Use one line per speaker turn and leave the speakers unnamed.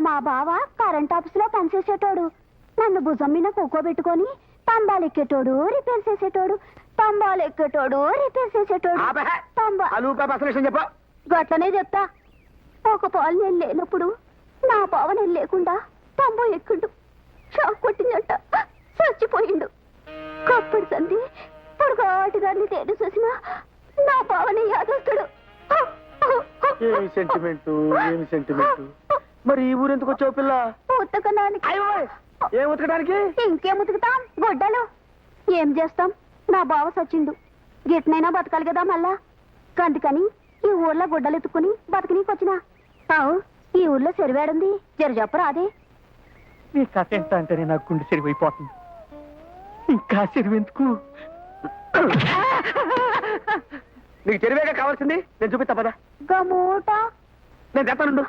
మా బావ current office లో పనిచేసేటోడు. నన్ను భుజం మీద కూకోబెట్టుకొని తంబాలు ఎక్కేటోడు, రిపేర్ చేసేటోడు, తంబాలు ఎక్కేటోడు, రిపేర్ చేసేటోడు.
చెప్ప
గట్లనే చెప్తా. ఒక పాలు నేను లేనప్పుడు నా బావ నేను లేకుండా తంబో ఎక్కిండు. షాక్ కొట్టిందంట, చచ్చిపోయిండు. కప్పుడు సంది పొడుగాటి గారిని తేడు చూసినా నా బావని యాదొస్తాడు.
ఏమి సెంటిమెంట్ మరి ఈ ఊరు ఎందుకు వచ్చావు పిల్ల?
ఉతకడానికి.
ఏం ఉతకడానికి?
ఇంకేం ఉతుకుతాం, గొడ్డలు. ఏం చేస్తాం, నా బావ సచ్చిండు. గిట్నైనా బతకాలి కదా మళ్ళా. అందుకని ఈ ఊర్లో గుడ్డలు ఎత్తుకుని బతకనీకి వచ్చినా. అవు, ఈ ఊర్లో చెరువేడుంది, జర చెప్పరా అదే.
నీ కథ ఎంత అంటేనే నాకు గుండె చెరువైపోతుంది. ఇంకా చెరువెందుకు? నీకు చెరువేగా కావాల్సింది, నేను చూపిస్తా పదా.
గమూట
నేను చెప్తానుండు.